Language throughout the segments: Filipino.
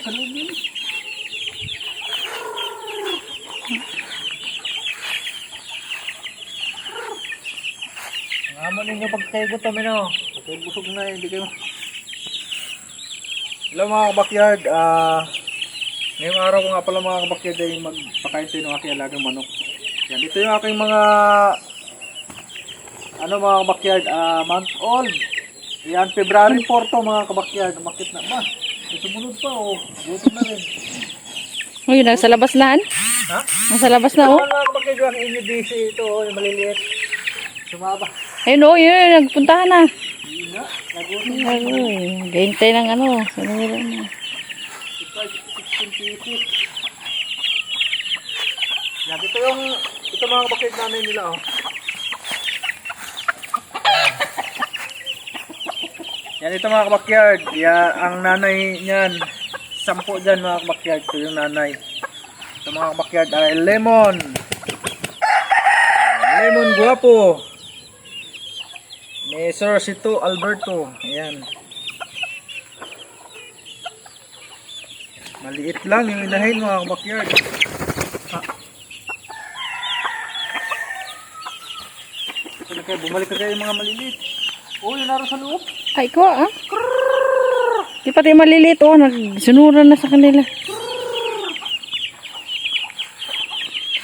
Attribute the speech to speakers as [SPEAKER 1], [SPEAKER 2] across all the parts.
[SPEAKER 1] sa loob yun. Ang amo ninyo pag kayo gutom, no? Pag kayo busog na, hindi kayo... Hello mga kabakyard, ngayong araw ko nga pala mga kabakyard ay magpakain tayo ng aking alagang manok. Yan, ito yung aking mga mga kabakyard, month old. Yan, February 4 to mga kabakyard. Makit na ba? Sumunod pa, gutom na rin.
[SPEAKER 2] Uy, nasa labas na.
[SPEAKER 1] Ha?
[SPEAKER 2] Nasa labas na, oh.
[SPEAKER 1] Mga kabakyard, yung inyo DC ito, yung maliliit. Sumaba.
[SPEAKER 2] Ayun, oh, yun, nagpuntahan na.
[SPEAKER 1] Hindi na, nagutom.
[SPEAKER 2] Uy, gahintay ng sanura na.
[SPEAKER 1] Ito ay 16 pieces. Yan, ito mga kabakyard namin nila, oh. Yan, ito mga kabakyard. Yan, ang nanay niyan. 10 dyan mga kabakyard. Ito yung nanay. Ito mga kabakyard ay lemon. Lemon guwapo. Ni Sir Sito Alberto. Ayan. Maliit lang yung inahin mga kabakyard. Bumalik ka kayo yung mga maliliit. Oh, yun naroon sa loob.
[SPEAKER 2] Ay, ko, ah. Di pati maliliit, oh. Nagsunuran na sa kanila.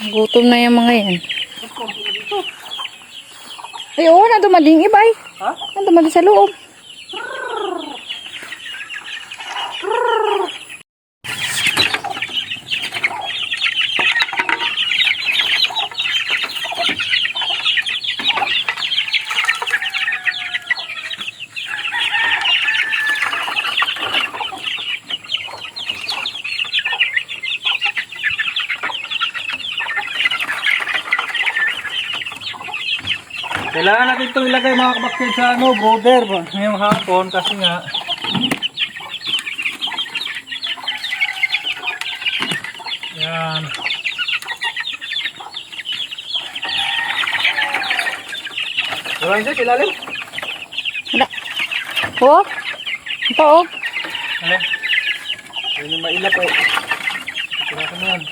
[SPEAKER 2] Gutom na yung mga yan. Ay, oo, nadumading iba, eh.
[SPEAKER 1] Ha?
[SPEAKER 2] Nadumading sa loob.
[SPEAKER 1] Kailangan natin itong ilagay mga kabakyard sa brother ngayong hapon kasi nga yan. Wala yun sa ilalim?
[SPEAKER 2] Wala. Oh. Ito, oh.
[SPEAKER 1] Ano? Yun yung mailap eh. Ito ko na yan.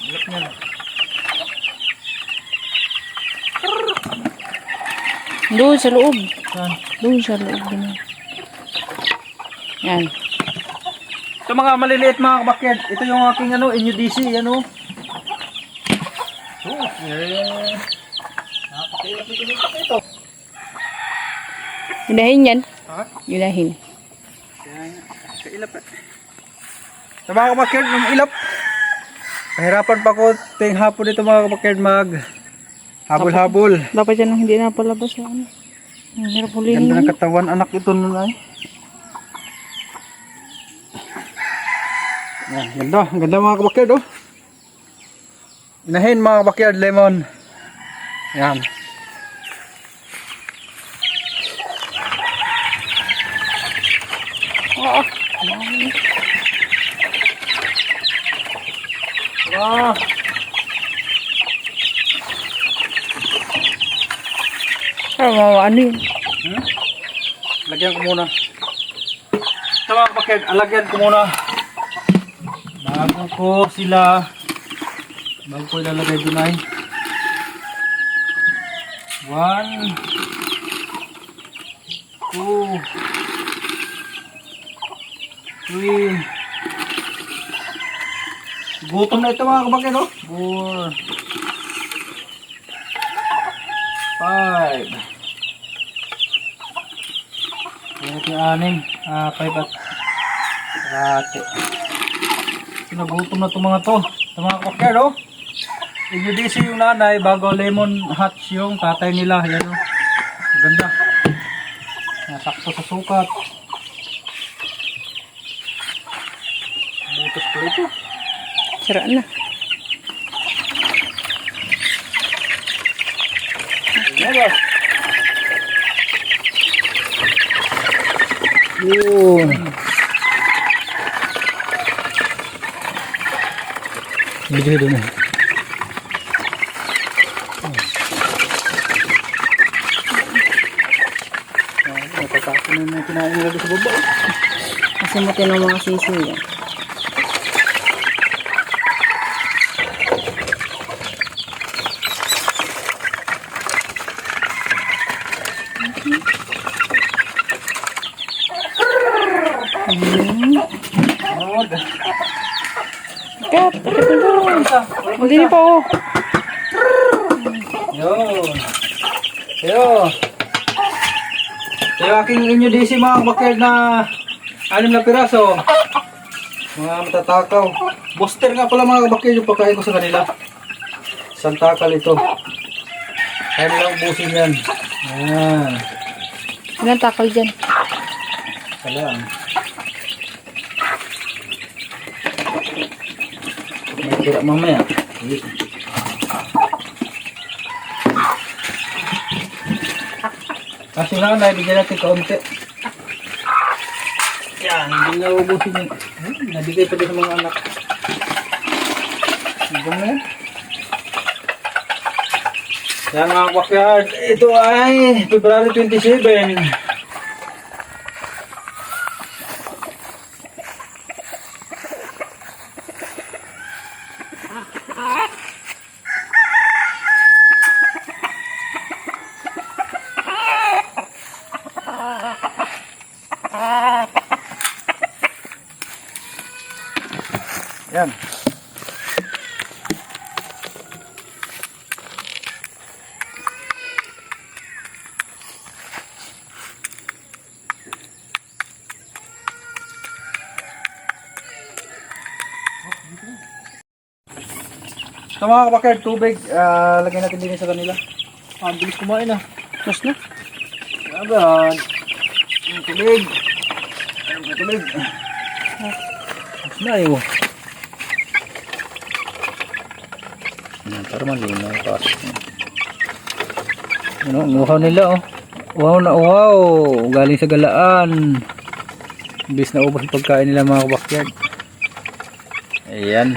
[SPEAKER 1] Ilap niyan.
[SPEAKER 2] Doon sa loob.
[SPEAKER 1] Yan.
[SPEAKER 2] Doon sa loob. Yan.
[SPEAKER 1] Ito mga maliliit mga kabakyard. Ito yung aking NUDC. Oh, yeah. Nakakilap ito.
[SPEAKER 2] Ilahin yan.
[SPEAKER 1] Ha?
[SPEAKER 2] Ilahin.
[SPEAKER 1] Kailap eh. Ito mga kabakyard, yung ilap. Pahirapan pa ko ting hapon dito mga kabakyard habol-habol.
[SPEAKER 2] Dapat yan hindi na palabas. Ang hirap hulihin.
[SPEAKER 1] Ganda ng katawan anak ito nun ay. Yan, ganda mga kabakyard oh. Inahin mga kabakyard, lemon. Yan.
[SPEAKER 2] Oo.
[SPEAKER 1] Wow.
[SPEAKER 2] Ano yun?
[SPEAKER 1] Lagyan ko muna. Ito mga kabakyard, alagyan ko muna. Bago ko ilalagay doon ay 1 2 3. Gutom na ito mga kabakyard oh. 4 5. Ito yung 6. 5 at rate. Sinagutom na itong mga to. Itong mga kabakyard oh. NUDC yung nanay bago lemon hatch yung tatay nila. Yan oh. Ganda. Nasakto sa sukat. Butas ko ito.
[SPEAKER 2] Saraan na.
[SPEAKER 1] Ayan oh. Yun. Bigay doon eh. Natatapon na yung kinain nila sa baba.
[SPEAKER 2] Simutin ng mga sisiw yan. Kat, akit na doon. Hindi pa oh.
[SPEAKER 1] Yun. Yo. Yung aking inyo DC mga bakir na 6 na piraso. Mga matatakaw. Booster nga pala mga bakir yung pagkain ko sa kanila. Isang takal ito. Kaya nilang ubusin yan. Ayan.
[SPEAKER 2] Ilang takal dyan?
[SPEAKER 1] Alam. May tira mamaya. Kasi nga, nabigyan natin kaunti. Yan, hindi na ubusin yun. Nabigay pa din sa mga anak. Hanggang na yan. Yan mga backyard. Ito ay February 27. Yan. Ito mga kabakard, tubig. Lagyan natin din sa kanila. Bilis kumain ah.
[SPEAKER 2] Mas na?
[SPEAKER 1] Agad. Tubig. Tubig. Mas na yun. Para malinaw yung pasok niya. Ano, nguhaw nila oh. Wow na wow. Galing sa galaan. Bilis na ubos yung pagkain nila mga kabakyard. Ayan.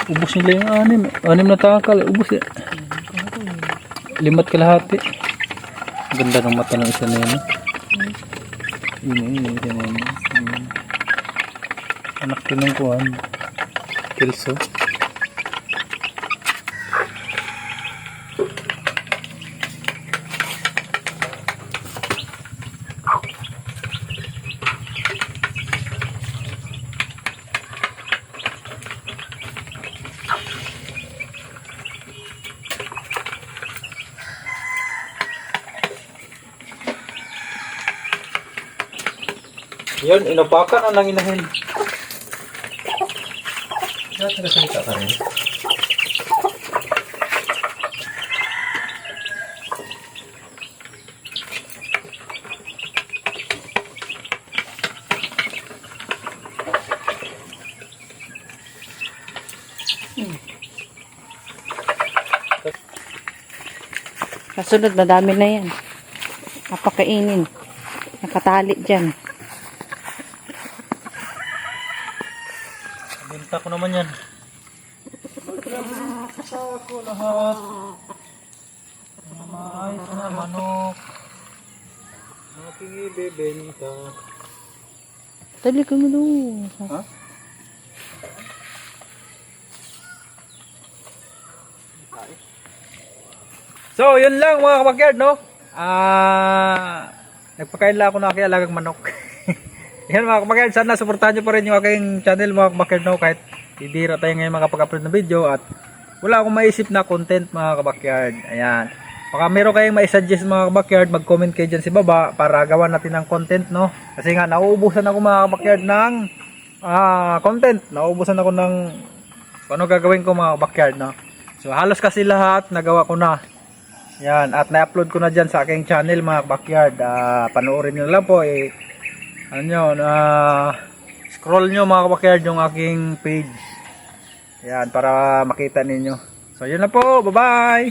[SPEAKER 1] Ubos nila yung 6 na takal. Ubos eh. 5 kalahati. Ganda ng mata ng isa na yun. Yun. Anak ko ng kuhan. Kilso. Yun, inupakan ang nanginahin. Dapat nagasalita ka rin.
[SPEAKER 2] Kasunod, madami na yan. Napakainin. Nakatali dyan.
[SPEAKER 1] Binta ko naman yan. Ako lahat. Maayos na manok. Aking ibebenta.
[SPEAKER 2] Dali ka mo doon.
[SPEAKER 1] Ha? So, yun lang mga kabakyard, no? Nagpakain lang ako ng aking alagang manok. Yan mga kabakyard, sana suportahan nyo pa rin yung aking channel mga kabakyard, no? Kahit bibira tayo ngayon makapag-upload ng video at wala akong maisip na content mga kabakyard. Ayan. Baka meron kayong maisuggest mga kabakyard, mag-comment kayo dyan sa baba para gawa natin ng content, no? Kasi nga, nauubusan ako mga kabakyard ng content. Nauubusan ako ng ano gagawin ko mga kabakyard, no? So, halos kasi lahat nagawa ko na. Yan, at na-upload ko na dyan sa aking channel mga backyard. Panoorin nyo lang po ano nyo, scroll nyo mga backyard yung aking page. Yan, para makita ninyo. So yun na po, bye bye.